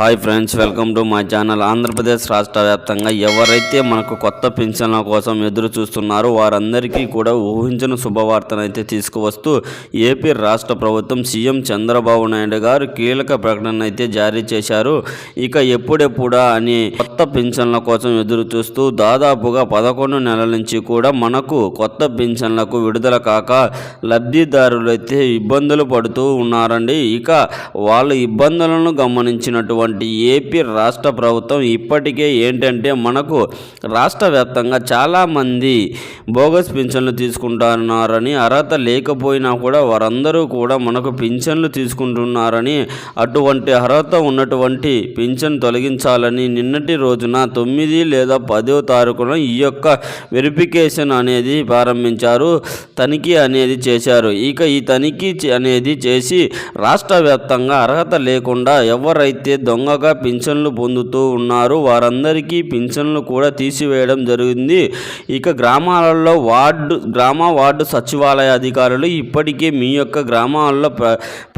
Hi friends, welcome to my channel. Andhra Pradesh రాష్ట్ర వ్యాప్తంగా ఎవరైతే మనకు కొత్త పింఛన్ల కోసం ఎదురు చూస్తున్నారో వారందరికీ కూడా ఊహించిన శుభవార్తనైతే తీసుకువస్తూ ఏపీ రాష్ట్ర ప్రభుత్వం సీఎం చంద్రబాబు నాయుడు గారు కీలక ప్రకటన అయితే జారీ చేశారు. ఇక ఎప్పుడెప్పుడా అని కొత్త పింఛన్ల కోసం ఎదురు చూస్తూ దాదాపుగా 11 నెలల నుంచి కూడా మనకు కొత్త పింఛన్లకు విడుదల కాక లబ్ధిదారులు అయితే ఇబ్బందులు పడుతూ ఉన్నారండి. ఇక వాళ్ళ ఇబ్బందులను గమనించినటువంటి ఏపీ రాష్ట్ర ప్రభుత్వం ఇప్పటికే ఏంటంటే మనకు రాష్ట్ర వ్యాప్తంగా చాలామంది బోగస్ పింఛన్లు తీసుకుంటున్నారని, అర్హత లేకపోయినా కూడా వారందరూ కూడా మనకు పింఛన్లు తీసుకుంటున్నారని, అటువంటి అర్హత ఉన్నటువంటి పింఛన్ తొలగించాలని నిన్నటి రోజున 9 లేదా 10వ తారీఖున ఈ యొక్క వెరిఫికేషన్ అనేది ప్రారంభించారు, తనిఖీ అనేది చేశారు. ఇక ఈ తనిఖీ అనేది చేసి రాష్ట్ర వ్యాప్తంగా అర్హత లేకుండా ఎవరైతే దొంగగా పింఛన్లు పొందుతూ ఉన్నారు వారందరికీ పింఛన్లు కూడా తీసివేయడం జరిగింది. ఇక గ్రామాలలో వార్డు సచివాలయ అధికారులు ఇప్పటికే మీ యొక్క గ్రామాల్లో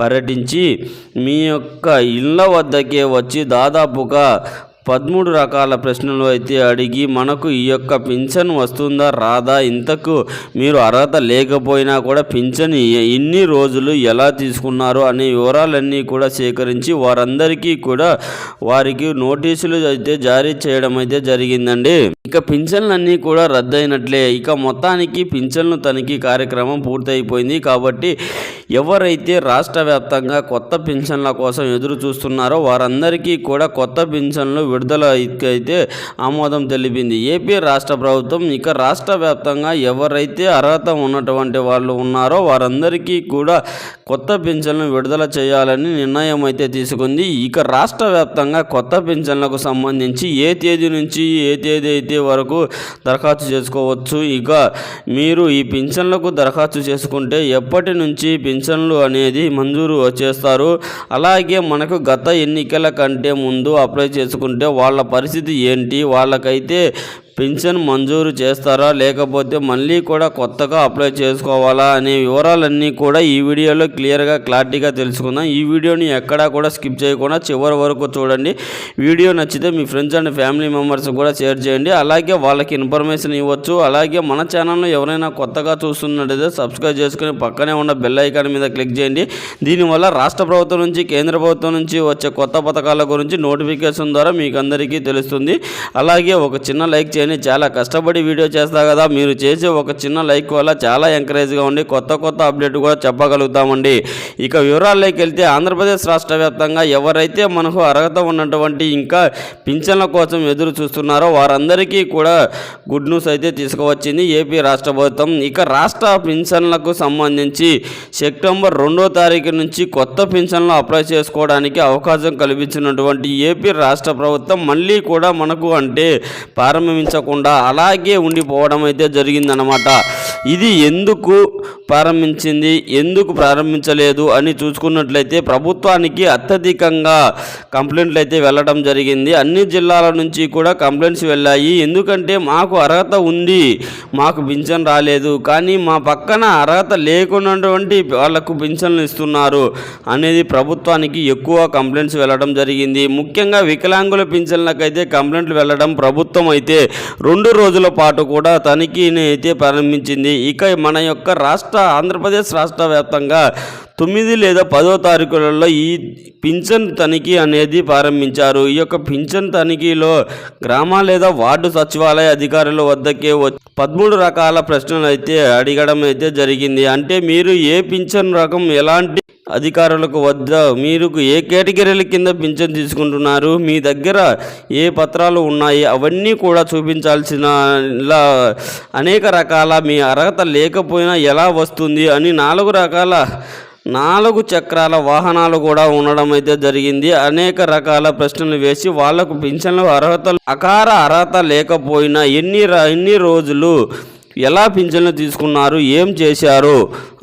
పర్యటించి మీ యొక్క ఇళ్ళ వద్దకే వచ్చి దాదాపుగా 13 రకాల ప్రశ్నలు అయితే అడిగి మనకు ఈ యొక్క పింఛన్ వస్తుందా రాదా, ఇంతకు మీరు అర్హత లేకపోయినా కూడా పింఛన్ ఇన్ని రోజులు ఎలా తీసుకున్నారు అనే వివరాలన్నీ కూడా సేకరించి వారందరికీ కూడా వారికి నోటీసులు అయితే జారీ చేయడం అయితే జరిగిందండి. ఇక పింఛన్లన్నీ కూడా రద్దయినట్లే. ఇక మొత్తానికి పింఛన్లు తనిఖీ కార్యక్రమం పూర్తయిపోయింది. కాబట్టి ఎవరైతే రాష్ట్ర వ్యాప్తంగా కొత్త పింఛన్ల కోసం ఎదురు చూస్తున్నారో వారందరికీ కూడా కొత్త పింఛన్లు విడుదల అయితే ఆమోదం తెలిపింది ఏపీ రాష్ట్ర ప్రభుత్వం. ఇక రాష్ట్ర వ్యాప్తంగా ఎవరైతే అర్హత ఉన్నటువంటి వాళ్ళు ఉన్నారో వారందరికీ కూడా కొత్త పింఛన్లు విడుదల చేయాలని నిర్ణయం అయితే తీసుకుంది. ఇక రాష్ట్ర వ్యాప్తంగా కొత్త పింఛన్లకు సంబంధించి ఏ తేదీ నుంచి ఏ తేదీ అయితే వరకు దరఖాస్తు చేసుకోవచ్చు. ఇక మీరు ఈ పింఛన్లకు దరఖాస్తు చేసుకుంటే ఎప్పటి నుంచి పింఛన్లు అనేది మంజూరు చేస్తారు, అలాగే మనకు గత ఎన్నికల కంటే ముందు అప్లై చేసుకుంటే వాళ్ళ పరిస్థితి ఏంటి, వాళ్ళకైతే పింఛన్ మంజూరు చేస్తారా లేకపోతే మళ్ళీ కూడా కొత్తగా అప్లై చేసుకోవాలా అనే వివరాలన్నీ కూడా ఈ వీడియోలో క్లారిటీగా తెలుసుకుందాం. ఈ వీడియోని ఎక్కడా కూడా స్కిప్ చేయకుండా చివరి వరకు చూడండి. వీడియో నచ్చితే మీ ఫ్రెండ్స్ అండ్ ఫ్యామిలీ మెంబర్స్ కూడా షేర్ చేయండి, అలాగే వాళ్ళకి ఇన్ఫర్మేషన్ ఇవ్వచ్చు. అలాగే మన ఛానల్లో ఎవరైనా కొత్తగా చూస్తున్నట్టయితే సబ్స్క్రైబ్ చేసుకుని పక్కనే ఉన్న బెల్ ఐకాన్ మీద క్లిక్ చేయండి. దీనివల్ల రాష్ట్ర ప్రభుత్వం నుంచి కేంద్ర ప్రభుత్వం నుంచి వచ్చే కొత్త పథకాల గురించి నోటిఫికేషన్ ద్వారా మీకు అందరికీ తెలుస్తుంది. అలాగే ఒక చిన్న లైక్ చేయండి. చాలా కష్టపడి వీడియో చేస్తా కదా, మీరు చేసే ఒక చిన్న లైక్ వల్ల చాలా ఎంకరేజ్గా ఉండి కొత్త అప్డేట్ కూడా చెప్పగలుగుతామండి. ఇక వివరాల్లోకి వెళ్తే ఆంధ్రప్రదేశ్ రాష్ట్ర వ్యాప్తంగా ఎవరైతే మనకు అర్హత ఉన్నటువంటి ఇంకా పింఛన్ల కోసం ఎదురు చూస్తున్నారో వారందరికీ కూడా గుడ్ న్యూస్ అయితే తీసుకువచ్చింది ఏపీ రాష్ట్ర ప్రభుత్వం. ఇక రాష్ట్ర పింఛన్లకు సంబంధించి సెప్టెంబర్ 2వ తారీఖు నుంచి కొత్త పింఛన్లు అప్లై చేసుకోవడానికి అవకాశం కల్పించినటువంటి ఏపీ రాష్ట్ర ప్రభుత్వం మళ్ళీ కూడా మనకు అంటే ప్రారంభించకుండా అలాగే ఉండిపోవడం అయితే జరిగిందనమాట. ఇది ఎందుకు ప్రారంభించింది, ఎందుకు ప్రారంభించలేదు అని చూసుకున్నట్లయితే ప్రభుత్వానికి అత్యధికంగా కంప్లైంట్లు అయితే వెళ్ళడం జరిగింది. అన్ని జిల్లాల నుంచి కూడా కంప్లైంట్స్ వెళ్ళాయి. ఎందుకంటే మాకు అర్హత ఉంది, మాకు పింఛన్ రాలేదు, కానీ మా పక్కన అర్హత లేకున్నటువంటి వాళ్లకు పింఛన్లు ఇస్తున్నారు అనేది ప్రభుత్వానికి ఎక్కువ కంప్లైంట్స్ వెళ్ళడం జరిగింది. ముఖ్యంగా వికలాంగుల పింఛన్లకైతే కంప్లైంట్లు వెళ్ళడం ప్రభుత్వం అయితే 2 రోజుల పాటు కూడా తనిఖీని అయితే ప్రారంభించింది. ఇక మన యొక్క ఆంధ్రప్రదేశ్ రాష్ట్ర వ్యాప్తంగా 9 లేదా 10వ తారీఖులలో ఈ పింఛన్ తనిఖీ అనేది ప్రారంభించారు. ఈ యొక్క పింఛన్ తనిఖీలో గ్రామ లేదా వార్డు సచివాలయ అధికారుల వద్దకే 13 రకాల ప్రశ్నలు అయితే అడగడం అయితే జరిగింది. అంటే మీరు ఏ పింఛన్ రకం, ఎలాంటి అధికారులకు వద్ద మీరు ఏ కేటగిరీల కింద పింఛన్ తీసుకుంటున్నారు, మీ దగ్గర ఏ పత్రాలు ఉన్నాయి అవన్నీ కూడా చూపించాల్సిన అనేక రకాల మీ అర్హత లేకపోయినా ఎలా వస్తుంది అని 4 చక్రాల వాహనాలు కూడా ఉండడం అయితే జరిగింది. అనేక రకాల ప్రశ్నలు వేసి వాళ్లకు పింఛన్లు అర్హత లేకపోయినా ఎన్ని రోజులు ఎలా పింఛన్లు తీసుకున్నారు, ఏం చేశారు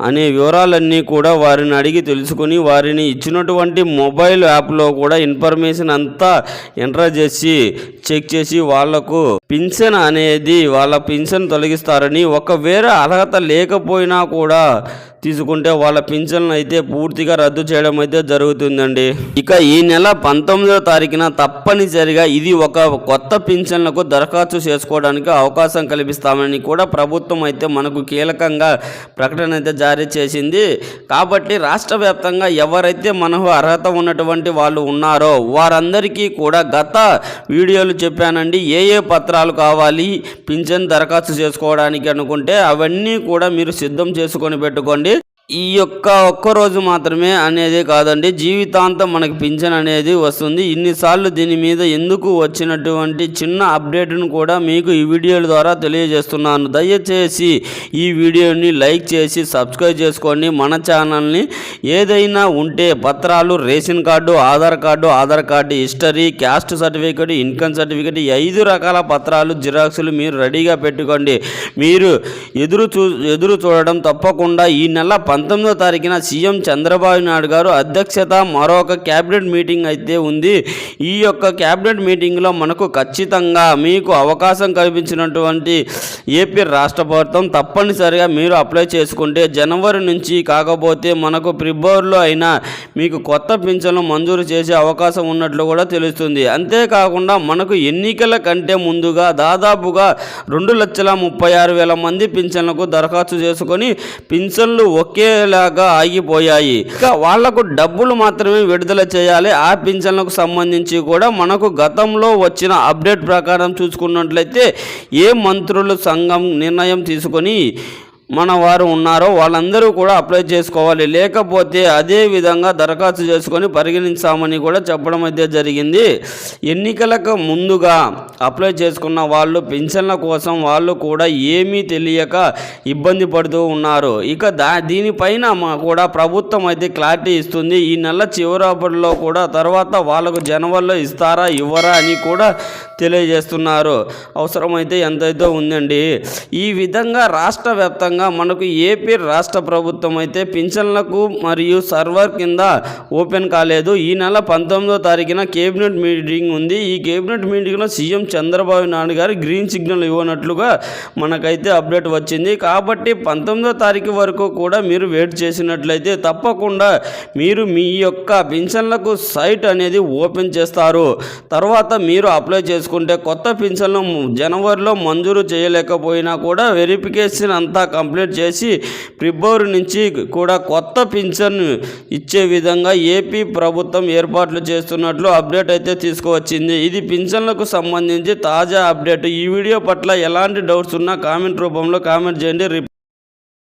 అనే వివరాలన్నీ కూడా వారిని అడిగి తెలుసుకుని వారిని ఇచ్చినటువంటి మొబైల్ యాప్లో కూడా ఇన్ఫర్మేషన్ అంతా ఎంటర్ చేసి చెక్ చేసి వాళ్లకు పింఛన్ అనేది వాళ్ళ పింఛన్ తొలగిస్తారని, ఒకవేళ అర్హత లేకపోయినా కూడా తీసుకుంటే వాళ్ళ పింఛన్లు అయితే పూర్తిగా రద్దు చేయడం అయితే జరుగుతుందండి. ఇక ఈ నెల 19వ తారీఖున తప్పనిసరిగా ఇది ఒక కొత్త పింఛన్లకు దరఖాస్తు చేసుకోవడానికి అవకాశం కల్పిస్తామని కూడా ప్రభుత్వం అయితే మనకు కీలకంగా ప్రకటన అయితే జారీ చేసింది. కాబట్టి రాష్ట్ర వ్యాప్తంగా ఎవరైతే మనకు అర్హత ఉన్నటువంటి వాళ్ళు ఉన్నారో వారందరికీ కూడా గత వీడియోలు చెప్పానండి, ఏ ఏ పత్రాలు కావాలి పింఛన్ దరఖాస్తు చేసుకోవడానికి అనుకుంటే అవన్నీ కూడా మీరు సిద్ధం చేసుకొని పెట్టుకోండి. ఈ ఒక్క రోజు మాత్రమే అనేది కాదండి, జీవితాంతం మనకి పింఛన్ అనేది వస్తుంది. ఇన్నిసార్లు దీని మీద ఎందుకు వచ్చినటువంటి చిన్న అప్డేట్ను కూడా మీకు ఈ వీడియోల ద్వారా తెలియజేస్తున్నాను. దయచేసి ఈ వీడియోని లైక్ చేసి సబ్స్క్రైబ్ చేసుకోండి. మన ఛానల్ని ఏదైనా ఉంటే పత్రాలు, ration card, Aadhaar card history, caste certificate, income certificate, 5 రకాల పత్రాలు జిరాక్సులు మీరు రెడీగా పెట్టుకోండి. మీరు ఎదురు చూడడం తప్పకుండా ఈ నెల 19వ తారీఖున సీఎం చంద్రబాబు నాయుడు గారు అధ్యక్షత మరొక క్యాబినెట్ మీటింగ్ అయితే ఉంది. ఈ యొక్క క్యాబినెట్ మీటింగ్లో మనకు ఖచ్చితంగా మీకు అవకాశం కల్పించినటువంటి ఏపీ రాష్ట్ర ప్రభుత్వం తప్పనిసరిగా మీరు అప్లై చేసుకుంటే జనవరి నుంచి కాకపోతే మనకు ఫిబ్రవరిలో అయినా మీకు కొత్త పింఛన్లు మంజూరు చేసే అవకాశం ఉన్నట్లు కూడా తెలుస్తుంది. అంతేకాకుండా మనకు ఎన్నికల కంటే ముందుగా దాదాపుగా 2,36,000 మంది పింఛన్లకు దరఖాస్తు చేసుకొని పింఛన్లు ఒకేలాగా ఆగిపోయాయి. ఇక వాళ్లకు డబ్బులు మాత్రమే విడుదల చేయాలి. ఆ పింఛన్లకు సంబంధించి కూడా మనకు గతంలో వచ్చిన అప్డేట్ ప్రకారం చూసుకున్నట్లయితే ఏ మంత్రులు సంఘం నిర్ణయం తీసుకొని మన వారు ఉన్నారో వాళ్ళందరూ కూడా అప్లై చేసుకోవాలి, లేకపోతే అదే విధంగా దరఖాస్తు చేసుకొని పరిగణించామని కూడా చెప్పడం అయితే జరిగింది. ఎన్నికలకు ముందుగా అప్లై చేసుకున్న వాళ్ళు పింఛన్ల కోసం వాళ్ళు కూడా ఏమీ తెలియక ఇబ్బంది పడుతూ ఉన్నారు. ఇక దీనిపైన కూడా ప్రభుత్వం అయితే క్లారిటీ ఇస్తుంది. ఈ నెల చివరిలో కూడా తర్వాత వాళ్ళకు జనవరిలో ఇస్తారా ఇవ్వరా అని కూడా తెలియజేస్తున్నారు. అవసరమైతే ఎంతైతే ఉందండి. ఈ విధంగా రాష్ట్ర వ్యాప్తంగా మనకు ఏపీ రాష్ట్ర ప్రభుత్వం అయితే పింఛన్లకు మరియు సర్వర్ కింద ఓపెన్ కాలేదు. ఈ నెల 19వ తారీఖున కేబినెట్ మీటింగ్ ఉంది. ఈ కేబినెట్ మీటింగ్లో సీఎం చంద్రబాబు నాయుడు గారు గ్రీన్ సిగ్నల్ ఇవ్వనట్లుగా మనకైతే అప్డేట్ వచ్చింది. కాబట్టి 19వ తారీఖు వరకు కూడా మీరు వెయిట్ చేసినట్లయితే తప్పకుండా మీరు మీ యొక్క పింఛన్లకు సైట్ అనేది ఓపెన్ చేస్తారు. తర్వాత మీరు అప్లై చేసుకుంటే కొత్త పింఛన్లు జనవరిలో మంజూరు చేయలేకపోయినా కూడా వెరిఫికేషన్ అంతా కంప్లీట్ చేసి ఫిబ్రవరి నుంచి కూడా కొత్త పింఛన్ ఇచ్చే విధంగా ఏపీ ప్రభుత్వం ఏర్పాట్లు చేస్తున్నట్లు అప్డేట్ అయితే తీసుకువచ్చింది. ఇది పింఛన్లకు సంబంధించి తాజా అప్డేట్. ఈ వీడియో పట్ల ఎలాంటి డౌట్స్ ఉన్నా కామెంట్ రూపంలో కామెంట్ చేయండి.